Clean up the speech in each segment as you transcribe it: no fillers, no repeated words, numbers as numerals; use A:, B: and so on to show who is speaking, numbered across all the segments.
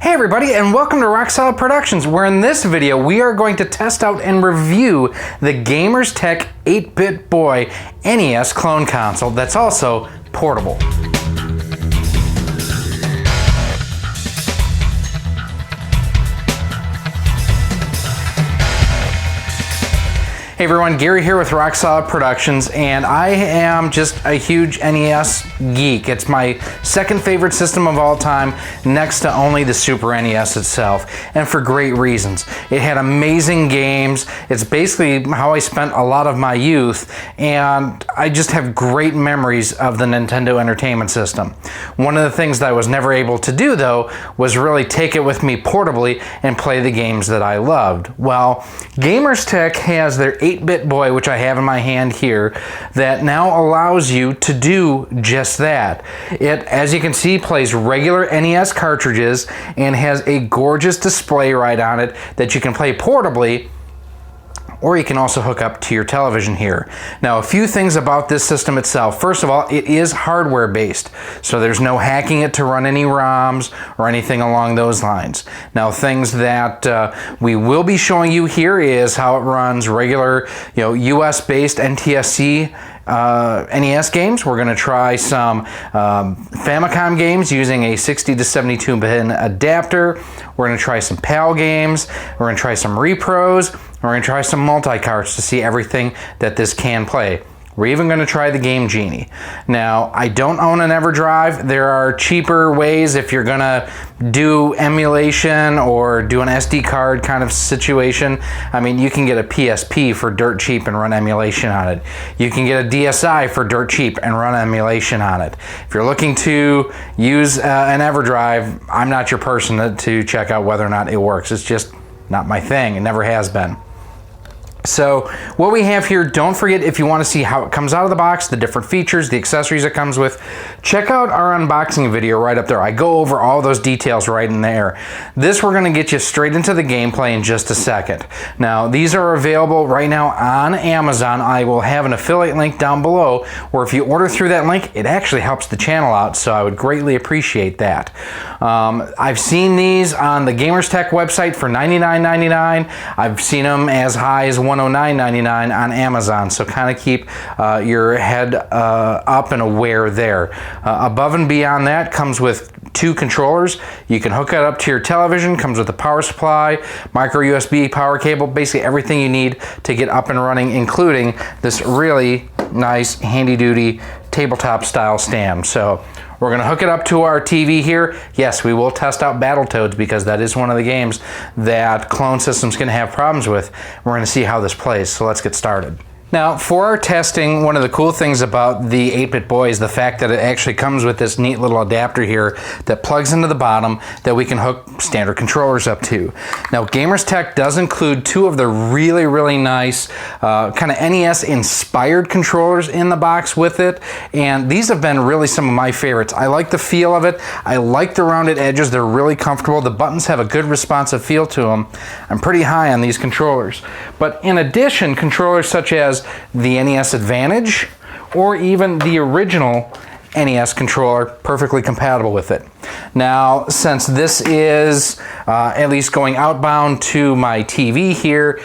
A: Hey everybody, and welcome to Rock Solid Productions, where in this video we are going to test out and review the Gamerz Tek 8-bit boy NES clone console that's also portable. Hey everyone, Gary here with Rock Solid Productions, and I am just a huge NES geek. It's my second favorite system of all time, next to only the Super NES itself, and for great reasons. It had amazing games. It's basically how I spent a lot of my youth, and I just have great memories of the Nintendo Entertainment System. One of the things that I was never able to do, though, was really take it with me portably and play the games that I loved. Well, Gamerz Tek has their 8-bit boy, which I have in my hand here, that now allows you to do just that. It, as you can see, plays regular NES cartridges and has a gorgeous display right on it that you can play portably, or you can also hook up to your television here. Now, a few things about this system itself. First of all, it is hardware based, so there's no hacking it to run any ROMs or anything along those lines. Now, things that we will be showing you here is how it runs regular, US based NTSC NES games. We're going to try some Famicom games using a 60 to 72 pin adapter. We're going to try some PAL games. We're going to try some repros. We're going to try some multicarts to see everything that this can play. We're even going to try the game Genie. Now, I don't own an EverDrive. There are cheaper ways if you're going to do emulation or do an SD card kind of situation. I mean, you can get a PSP for dirt cheap and run emulation on it. You can get a DSi for dirt cheap and run emulation on it. If you're looking to use an EverDrive, I'm not your person to check out whether or not it works. It's just not my thing. It never has been. So what we have here, don't forget, if you want to see how it comes out of the box, the different features, the accessories it comes with, check out our unboxing video right up there. I go over all those details right in there. This, we're going to get you straight into the gameplay in just a second. Now, these are available right now on Amazon. I will have an affiliate link down below where if you order through that link, it actually helps the channel out, so I would greatly appreciate that. I've seen these on the Gamerz Tek website for $99.99. I've seen them as high as $109.99 on Amazon, so kind of keep your head up and aware there. Above and beyond that comes with 2 controllers. You can hook it up to your television, comes with a power supply, micro USB power cable, basically everything you need to get up and running, including this really nice handy duty tabletop style stand. So we're going to hook it up to our TV here. Yes, we will test out Battletoads because that is one of the games that clone systems can have problems with. We're going to see how this plays, so let's get started. Now, for our testing, one of the cool things about the 8-bit boy is the fact that it actually comes with this neat little adapter here that plugs into the bottom that we can hook standard controllers up to. Now, Gamerz Tek does include 2 of the really, really nice kind of NES-inspired controllers in the box with it, and these have been really some of my favorites. I like the feel of it. I like the rounded edges. They're really comfortable. The buttons have a good responsive feel to them. I'm pretty high on these controllers. But in addition, controllers such as the NES Advantage or even the original NES controller, perfectly compatible with it. Now, since this is at least going outbound to my TV here,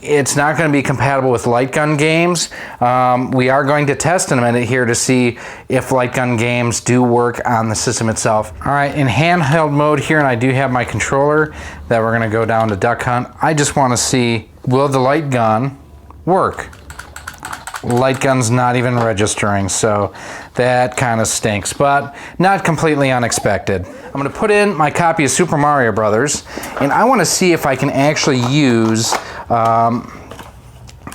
A: it's not going to be compatible with light gun games. We are going to test in a minute here to see if light gun games do work on the system itself. All right, in handheld mode here, and I do have my controller that we're going to go down to Duck Hunt. I just want to see, will the light gun work? Light gun's not even registering, so that kind of stinks, but not completely unexpected. I'm going to put in my copy of Super Mario Brothers, and I want to see if I can actually use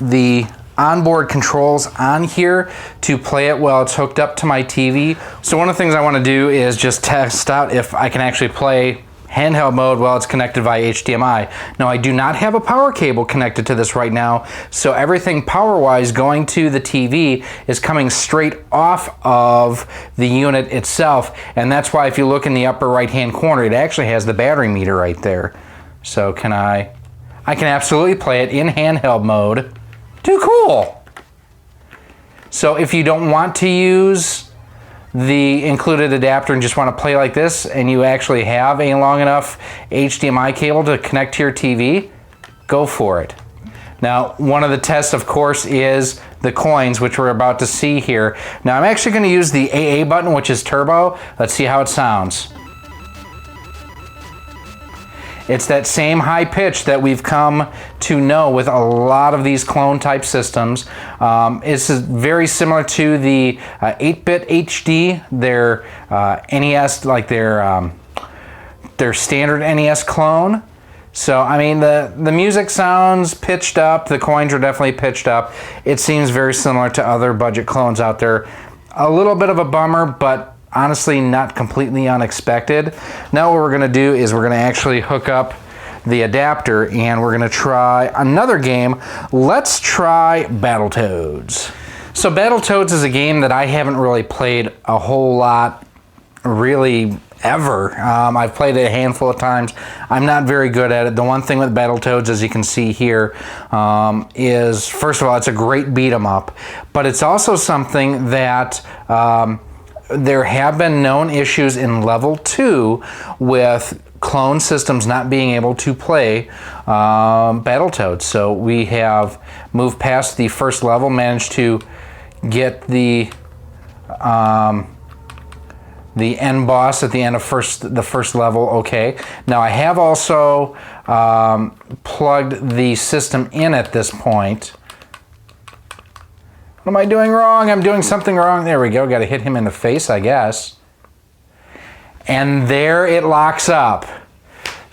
A: the onboard controls on here to play it while it's hooked up to my TV. So one of the things I want to do is just test out if I can actually play handheld mode while it's connected via HDMI. Now, I do not have a power cable connected to this right now, so everything power-wise going to the TV is coming straight off of the unit itself, and that's why if you look in the upper right-hand corner, it actually has the battery meter right there. So I can absolutely play it in handheld mode. Too cool! So if you don't want to use the included adapter and just want to play like this, and you actually have a long enough HDMI cable to connect to your TV, go for it. Now, one of the tests, of course, is the coins, which we're about to see here. Now, I'm actually going to use the AA button, which is turbo. Let's see how it sounds. It's that same high pitch that we've come to know with a lot of these clone type systems. It's very similar to the 8-bit HD, their NES, like their standard NES clone. So, I mean, the music sounds pitched up, the coins are definitely pitched up. It seems very similar to other budget clones out there. A little bit of a bummer, but honestly not completely unexpected. Now what we're going to do is we're going to actually hook up the adapter and we're going to try another game. Let's try Battletoads. So Battletoads is a game that I haven't really played a whole lot, really ever. I've played it a handful of times. I'm not very good at it. The one thing with Battletoads, as you can see here, is first of all, it's a great beat 'em up, but it's also something that there have been known issues in level 2 with clone systems not being able to play Battletoads. So we have moved past the first level, managed to get the end boss at the end of the first level okay. Now I have also plugged the system in at this point. What am I doing wrong? I'm doing something wrong. There we go. Got to hit him in the face, I guess. And there it locks up.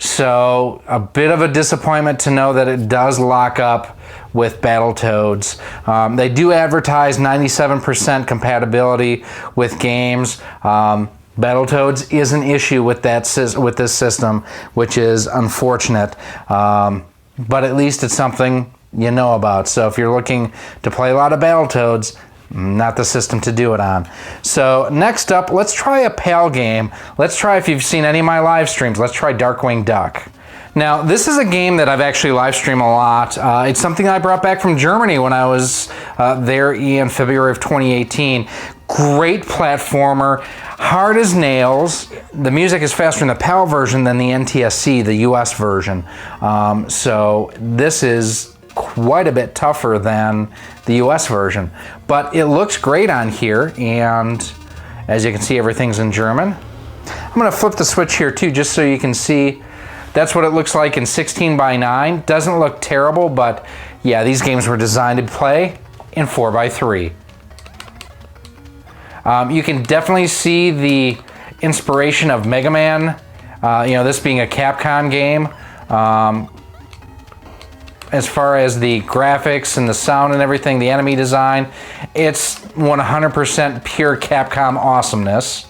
A: So a bit of a disappointment to know that it does lock up with Battletoads. They do advertise 97% compatibility with games. Battletoads is an issue with this system, which is unfortunate. But at least it's something you know about. So if you're looking to play a lot of Battletoads, not the system to do it on. So next up, let's try a PAL game. Let's try, if you've seen any of my live streams, let's try Darkwing Duck. Now, this is a game that I've actually live streamed a lot. It's something I brought back from Germany when I was there in February of 2018. Great platformer, hard as nails. The music is faster in the PAL version than the NTSC, the US version. So this is quite a bit tougher than the US version. But it looks great on here, and as you can see, everything's in German. I'm going to flip the switch here too, just so you can see. That's what it looks like in 16:9. Doesn't look terrible, but yeah, these games were designed to play in 4:3. You can definitely see the inspiration of Mega Man, this being a Capcom game. As far as the graphics and the sound and everything, the enemy design, it's 100% pure Capcom awesomeness.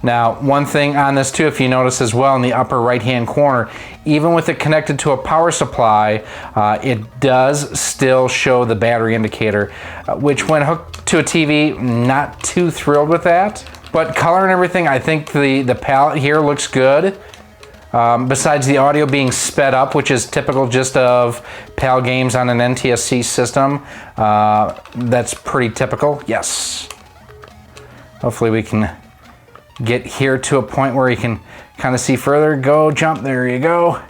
A: Now, one thing on this too, if you notice as well in the upper right-hand corner, even with it connected to a power supply, it does still show the battery indicator, which when hooked to a TV, not too thrilled with that. But color and everything, I think the palette here looks good. Besides the audio being sped up, which is typical just of PAL games on an NTSC system, that's pretty typical, yes. Hopefully we can get here to a point where you can kind of see further. Go, jump, there you go.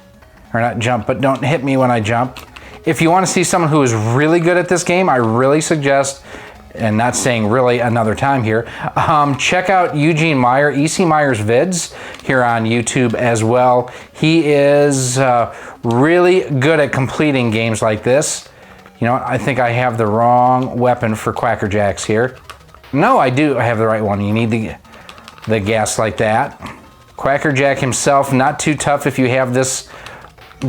A: Or not jump, but don't hit me when I jump. If you want to see someone who is really good at this game, I really suggest, and not saying really another time here, check out Eugene Meyer, EC Meyer's vids here on YouTube as well. He is really good at completing games like this. You know what, I think I have the wrong weapon for Quacker Jacks here. No, I do have the right one. You need the gas like that. Quacker Jack himself, not too tough if you have this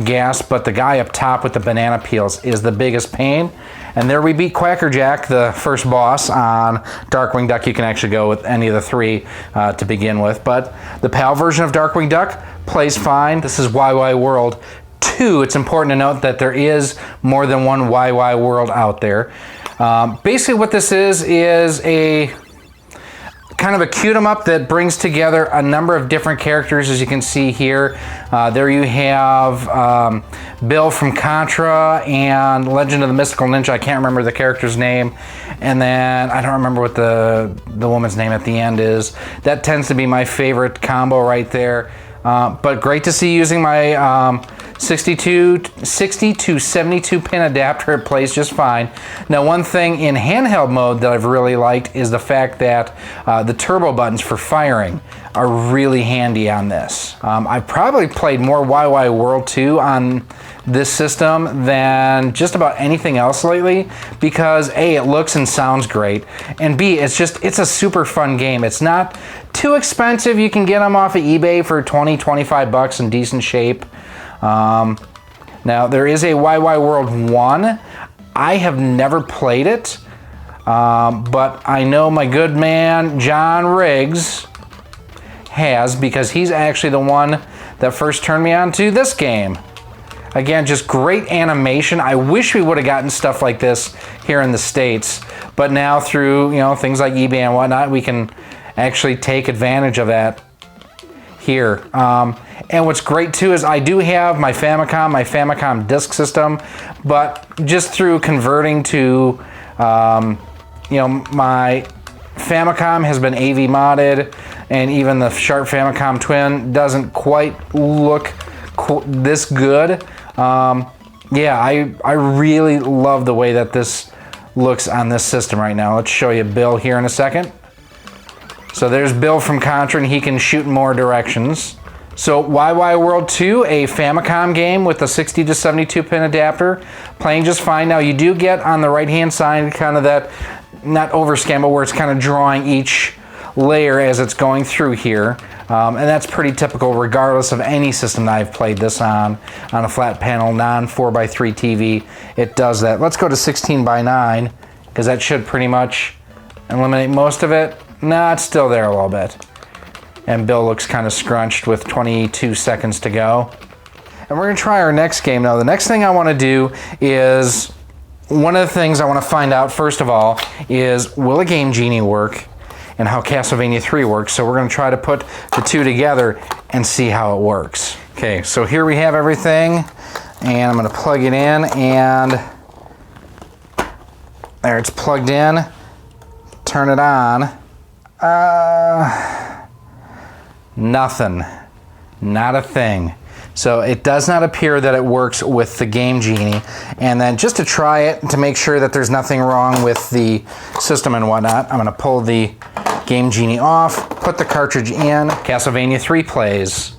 A: gas, but the guy up top with the banana peels is the biggest pain. And there we beat Quacker Jack, the first boss on Darkwing Duck. You can actually go with any of the three to begin with. But the PAL version of Darkwing Duck plays fine. This is YY World 2. It's important to note that there is more than one YY World out there. Basically what this is a kind of a cute 'em up that brings together a number of different characters, as you can see here. There you have Bill from Contra and Legend of the Mystical Ninja. I can't remember the character's name. And then I don't remember what the woman's name at the end is. That tends to be my favorite combo right there. But great to see using my 60 to 72 pin adapter. It plays just fine. Now, one thing in handheld mode that I've really liked is the fact that the turbo buttons for firing are really handy on this. I've probably played more YY World 2 on this system than just about anything else lately, because A, it looks and sounds great, and B, it's a super fun game. It's not too expensive. You can get them off of eBay for 20, 25 bucks in decent shape. Now, there is a YY World 1. I have never played it, but I know my good man John Riggs has, because he's actually the one that first turned me on to this game. Again, just great animation. I wish we would have gotten stuff like this here in the States, but now through, you know, things like eBay and whatnot, we can actually take advantage of that here. And what's great too is I do have my Famicom disk system, but just through converting to, you know, my Famicom has been AV modded, and even the Sharp Famicom Twin doesn't quite look this good. Yeah, I really love the way that this looks on this system right now. Let's show you Bill here in a second. So there's Bill from Contra, and he can shoot in more directions. So YY World 2, a Famicom game with a 60 to 72 pin adapter, playing just fine. Now you do get on the right hand side kind of that, not overscan, but where it's kind of drawing each layer as it's going through here. And that's pretty typical regardless of any system that I've played this on a flat panel, non 4x3 TV. It does that. Let's go to 16:9, because that should pretty much eliminate most of it. Nah, it's still there a little bit. And Bill looks kind of scrunched with 22 seconds to go. And we're gonna try our next game now. The next thing I wanna do is, one of the things I wanna find out first of all is, will a game Genie work and how Castlevania 3 works? So we're gonna try to put the two together and see how it works. Okay, so here we have everything, and I'm gonna plug it in, and there, it's plugged in. Turn it on. Nothing, not a thing. So it does not appear that it works with the Game Genie. And then just to try it, to make sure that there's nothing wrong with the system and whatnot, I'm gonna pull the Game Genie off, put the cartridge in. Castlevania 3 plays.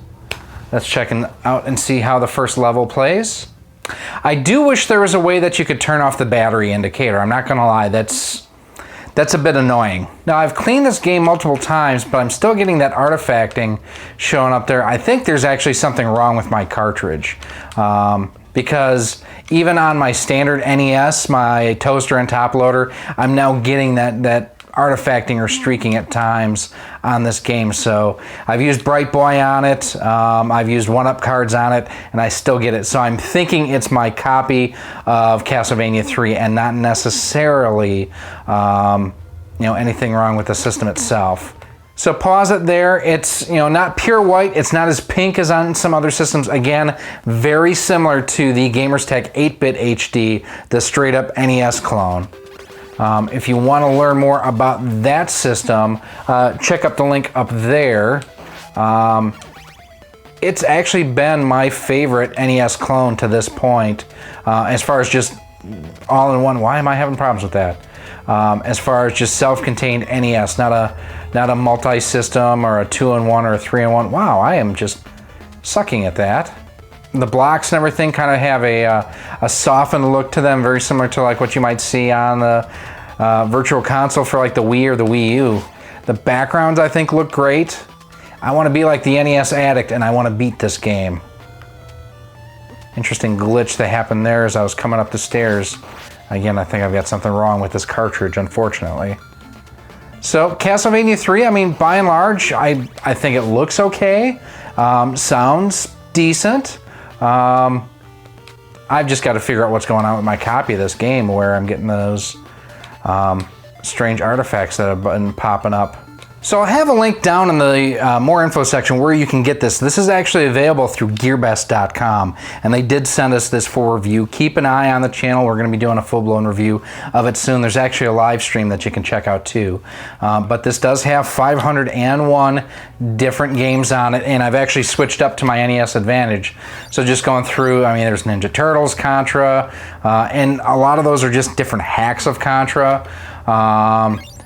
A: Let's check out and see how the first level plays. I do wish there was a way that you could turn off the battery indicator. I'm not gonna lie, that's a bit annoying. Now, I've cleaned this game multiple times, but I'm still getting that artifacting showing up there. I think there's actually something wrong with my cartridge, because even on my standard NES, my toaster and top loader, I'm now getting that artifacting or streaking at times on this game. So I've used Bright Boy on it, I've used 1-up cards on it, and I still get it. So I'm thinking it's my copy of Castlevania 3 and not necessarily you know, anything wrong with the system itself. So pause it there. It's, you know, not pure white. It's not as pink as on some other systems. Again, very similar to the Gamerz Tek 8-bit HD, the straight up NES clone. If you want to learn more about that system, check up the link up there. It's actually been my favorite NES clone to this point, as far as just all-in-one. Why am I having problems with that? As far as just self-contained NES, not a multi-system or a 2-in-1 or a 3-in-1. Wow, I am just sucking at that. The blocks and everything kind of have a softened look to them, very similar to like what you might see on the Virtual Console for like the Wii or the Wii U. The backgrounds, I think, look great. I want to be like the NES addict, and I want to beat this game. Interesting glitch that happened there as I was coming up the stairs. Again, I think I've got something wrong with this cartridge, unfortunately. So, Castlevania 3, I mean, by and large, I think it looks okay. Sounds decent. I've just got to figure out what's going on with my copy of this game, where I'm getting those strange artifacts that have been popping up. So I'll have a link down in the more info section where you can get this. This is actually available through gearbest.com, and they did send us this for review. Keep an eye on the channel. We're going to be doing a full-blown review of it soon. There's actually a live stream that you can check out too. But this does have 501 different games on it, and I've actually switched up to my NES Advantage. So just going through, I mean, there's Ninja Turtles, Contra, and a lot of those are just different hacks of Contra.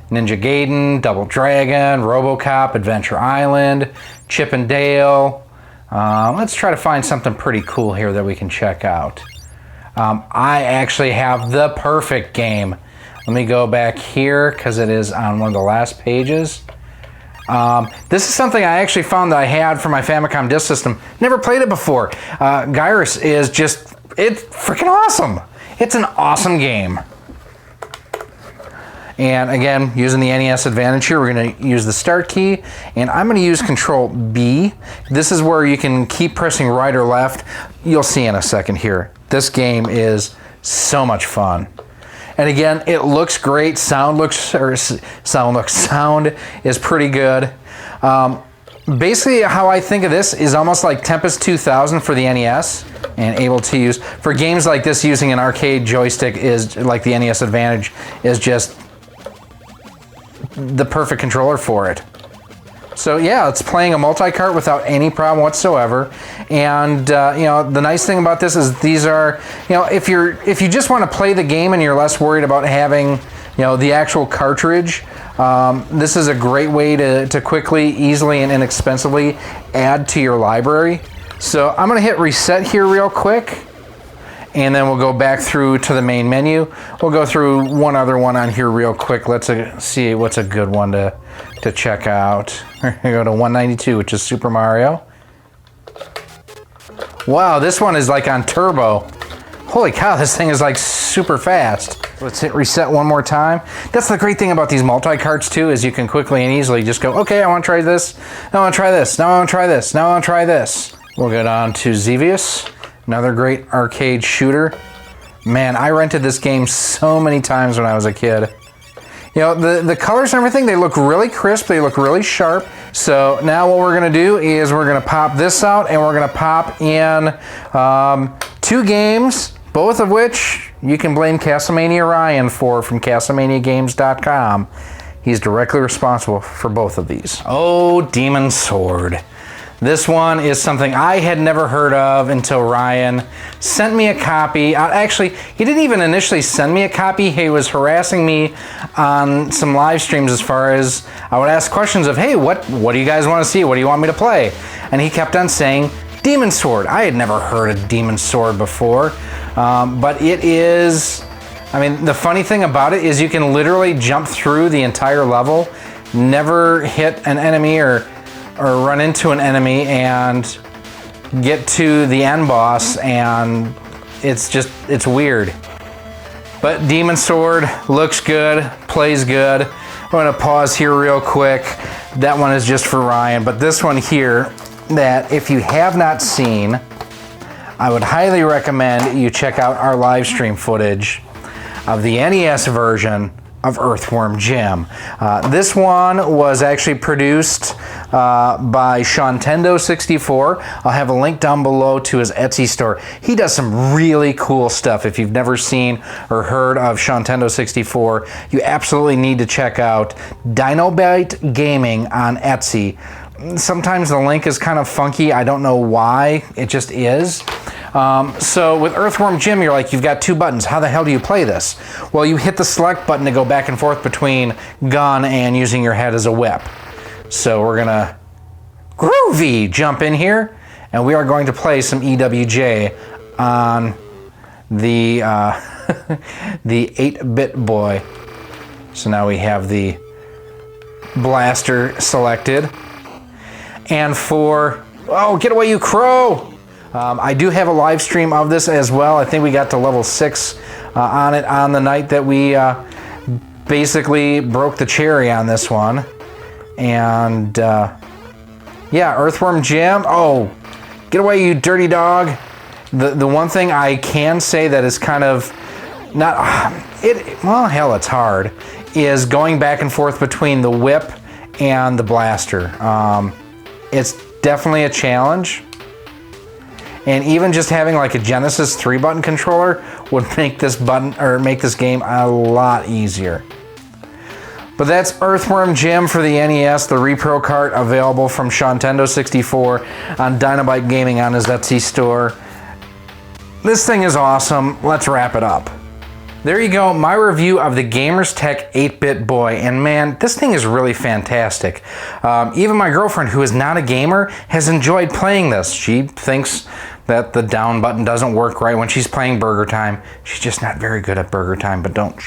A: Ninja Gaiden, Double Dragon, RoboCop, Adventure Island, Chip and Dale. Let's try to find something pretty cool here that we can check out. I actually have the perfect game. Let me go back here because it is on one of the last pages. This is something I actually found that I had for my Famicom disk system. Never played it before. Gamerz is just, it's freaking awesome. It's an awesome game. And again, using the NES Advantage here, we're going to use the start key, and I'm going to use Control B. This is where you can keep pressing right or left. You'll see in a second here. This game is so much fun. And again, it looks great. Sound is pretty good. Basically, how I think of this is almost like Tempest 2000 for the NES, and able to use for games like this. Using an arcade joystick is like the NES Advantage is just the perfect controller for it. So yeah, it's playing a multi-cart without any problem whatsoever. And you know, the nice thing about this is these are, you know, if you just want to play the game and you're less worried about having, you know, the actual cartridge, this is a great way to quickly, easily, and inexpensively add to your library. So I'm going to hit reset here real quick, and then we'll go back through to the main menu. We'll go through one other one on here real quick. Let's see what's a good one to check out. We're gonna go to 192, which is Super Mario. Wow, this one is like on turbo. Holy cow, this thing is like super fast. Let's hit reset one more time. That's the great thing about these multi-carts too, is you can quickly and easily just go, okay, I want to try this. Now I want to try this. Now I want to try this. Now I want to try this. We'll get on to Xevious. Another great arcade shooter. Man, I rented this game so many times when I was a kid. You know, the colors and everything, they look really crisp, they look really sharp. So now what we're gonna do is we're gonna pop this out, and we're gonna pop in 2 games, both of which you can blame Castlevania Ryan from CastlemaniaGames.com. He's directly responsible for both of these. Oh, Demon Sword. This one is something I had never heard of until Ryan sent me a copy. Actually, he didn't even initially send me a copy. He was harassing me on some live streams as far as I would ask questions of, hey, what do you guys want to see? What do you want me to play? And he kept on saying, Demon Sword. I had never heard of Demon Sword before, but it is, I mean, the funny thing about it is you can literally jump through the entire level, never hit an enemy or run into an enemy, and get to the end boss, and it's weird. But Demon Sword looks good, plays good. I'm gonna pause here real quick. That one is just for Ryan, but this one here, that if you have not seen, I would highly recommend you check out our live stream footage of the NES version of Earthworm Jim. This one was actually produced by Shantendo64. I'll have a link down below to his Etsy store. He does some really cool stuff. If you've never seen or heard of Shantendo64, you absolutely need to check out Dinobite Gaming on Etsy. Sometimes the link is kind of funky. I don't know why. It just is. So with Earthworm Jim, you're like, you've got 2 buttons. How the hell do you play this? Well, you hit the select button to go back and forth between gun and using your head as a whip. So we're gonna groovy jump in here, and we are going to play some EWJ on the the 8-bit boy. So now we have the blaster selected, and for, oh, get away, you crow! I do have a live stream of this as well. I think we got to level 6 on it on the night that we basically broke the cherry on this one. And yeah, Earthworm Jim. Oh, get away, you dirty dog. The one thing I can say that is kind of not, well, hell, it's hard, is going back and forth between the whip and the blaster. It's definitely a challenge. And even just having like a Genesis 3-button controller would make this game a lot easier. But that's Earthworm Jim for the NES, the Repro cart available from Shantendo 64 on Dynabyte Gaming on his Etsy store. This thing is awesome. Let's wrap it up. There you go, my review of the Gamerz Tek 8-bit boy, and man, this thing is really fantastic. Even my girlfriend, who is not a gamer, has enjoyed playing this. She thinks that the down button doesn't work right when she's playing Burger Time. She's just not very good at Burger Time, but don't.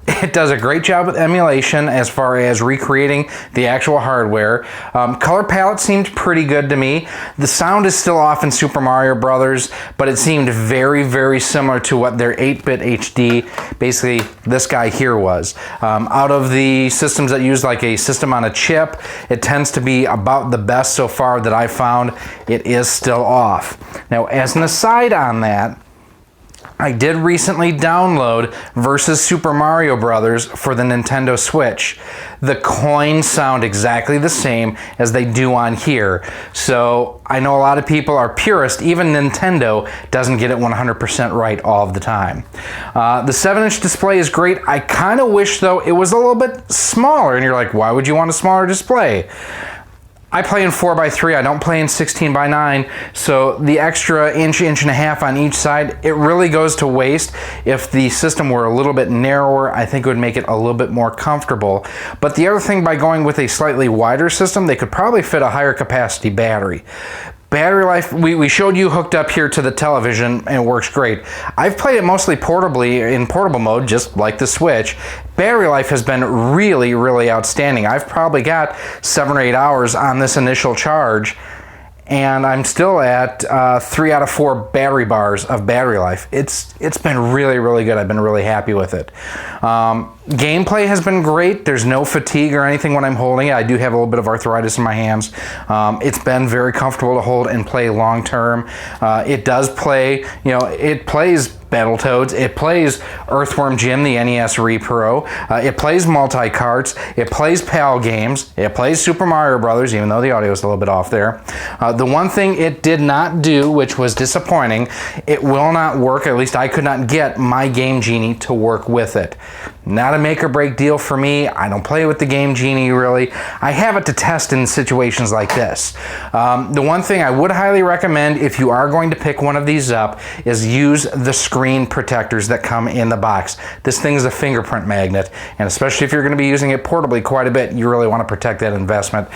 A: It does a great job with emulation as far as recreating the actual hardware. Color palette seemed pretty good to me. The sound is still off in Super Mario Brothers, but it seemed very, very similar to what their 8-bit HD, basically this guy here was. Out of the systems that use like a system on a chip, it tends to be about the best so far that I found. It is still off. Now, as an aside on that, I did recently download Versus Super Mario Brothers for the Nintendo Switch. The coins sound exactly the same as they do on here. So I know a lot of people are purist. Even Nintendo doesn't get it 100% right all of the time. The 7-inch display is great. I kind of wish, though, it was a little bit smaller. And you're like, why would you want a smaller display? I play in 4:3, I don't play in 16:9, so the extra inch and a half on each side, it really goes to waste. If the system were a little bit narrower, I think it would make it a little bit more comfortable. But the other thing, by going with a slightly wider system, they could probably fit a higher capacity battery. Battery life, we showed you hooked up here to the television, and it works great. I've played it mostly portably, in portable mode, just like the Switch. Battery life has been really, really outstanding. I've probably got 7 or 8 hours on this initial charge, and I'm still at 3 out of 4 battery bars of battery life. It's been really, really good. I've been really happy with it. Gameplay has been great. There's no fatigue or anything when I'm holding it. I do have a little bit of arthritis in my hands. It's been very comfortable to hold and play long term. It does play, it plays Battletoads, it plays Earthworm Jim, the NES Repro, it plays Multicarts, it plays PAL games, it plays Super Mario Brothers, even though the audio is a little bit off there. The one thing it did not do, which was disappointing, it will not work, at least I could not get my Game Genie to work with it. Not a make or break deal for me. I don't play with the Game Genie really. I have it to test in situations like this. The one thing I would highly recommend if you are going to pick one of these up is use the screen protectors that come in the box. This thing is a fingerprint magnet, and especially if you're going to be using it portably quite a bit, you really want to protect that investment.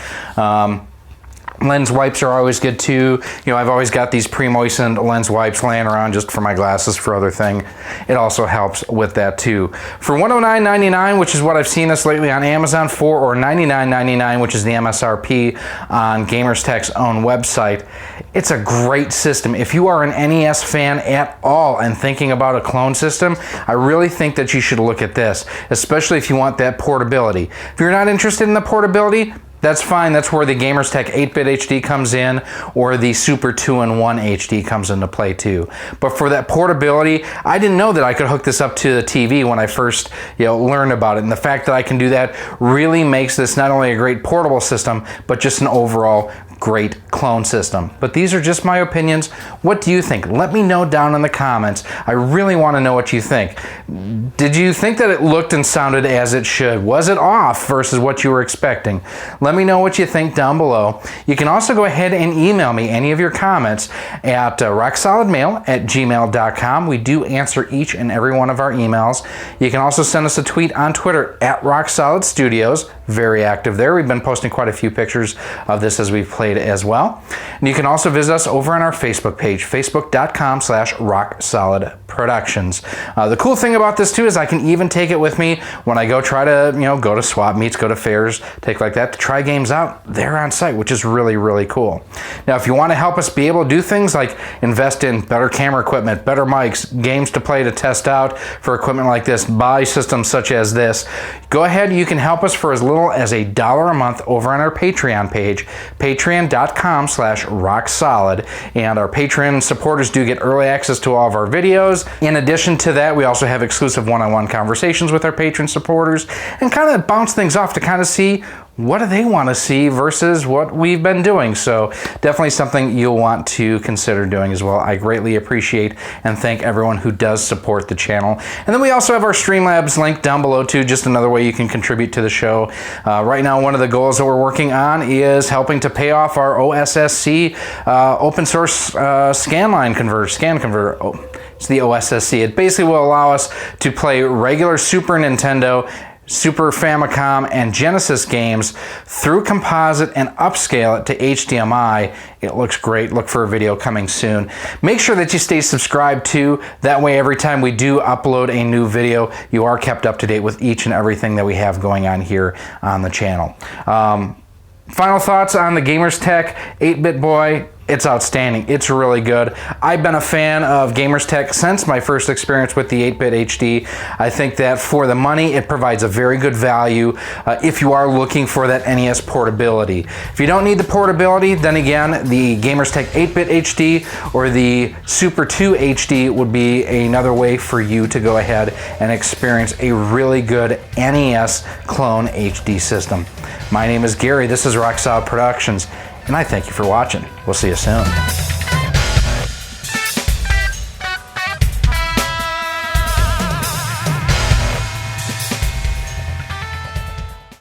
A: Lens wipes are always good too. I've always got these pre-moistened lens wipes laying around just for my glasses for other thing. It also helps with that too. For $109.99, which is what I've seen this lately on Amazon for, or $99.99, which is the MSRP on Gamerz Tek's own website, it's a great system. If you are an NES fan at all and thinking about a clone system, I really think that you should look at this, especially if you want that portability. If you're not interested in the portability, that's fine. That's where the Gamerz Tek 8-bit HD comes in, or the Super 2-in-1 HD comes into play too. But for that portability, I didn't know that I could hook this up to the TV when I first learned about it. And the fact that I can do that really makes this not only a great portable system, but just an overall great clone system. But these are just my opinions. What do you think? Let me know down in the comments. I really want to know what you think. Did you think that it looked and sounded as it should? Was it off versus what you were expecting? Let me know what you think down below. You can also go ahead and email me any of your comments at rocksolidmail@gmail.com. We do answer each and every one of our emails. You can also send us a tweet on Twitter at RockSolidStudios. Very active there. We've been posting quite a few pictures of this as we've played as well. And you can also visit us over on our Facebook page, facebook.com/RockSolidProductions. The cool thing about this too is I can even take it with me when I go try to, go to swap meets, go to fairs, take like that to try games out. They're on site, which is really, really cool. Now, if you want to help us be able to do things like invest in better camera equipment, better mics, games to play to test out for equipment like this, buy systems such as this, go ahead, you can help us for as little little as $1 a month over on our Patreon page, patreon.com/rocksolid. And our Patreon supporters do get early access to all of our videos. In addition to that, we also have exclusive one-on-one conversations with our patron supporters and kind of bounce things off to kind of see what do they want to see versus what we've been doing. So definitely something you'll want to consider doing as well. I greatly appreciate and thank everyone who does support the channel. And then we also have our Streamlabs link down below too, just another way you can contribute to the show. Right now, one of the goals that we're working on is helping to pay off our OSSC open source scan converter. Oh, it's the OSSC. It basically will allow us to play regular Super Nintendo, Super Famicom, and Genesis games through composite and upscale it to HDMI. It looks great. Look for a video coming soon. Make sure that you stay subscribed too. That way every time we do upload a new video, you are kept up to date with each and everything that we have going on here on the channel. Final thoughts on the Gamerz Tek 8-bit boy. It's outstanding. It's really good. I've been a fan of Gamerz Tek since my first experience with the 8-bit HD. I think that for the money, it provides a very good value if you are looking for that NES portability. If you don't need the portability, then again, the Gamerz Tek 8-bit HD or the Super 2 HD would be another way for you to go ahead and experience a really good NES clone HD system. My name is Gary. This is Rock Solid Productions, and I thank you for watching. We'll see you soon.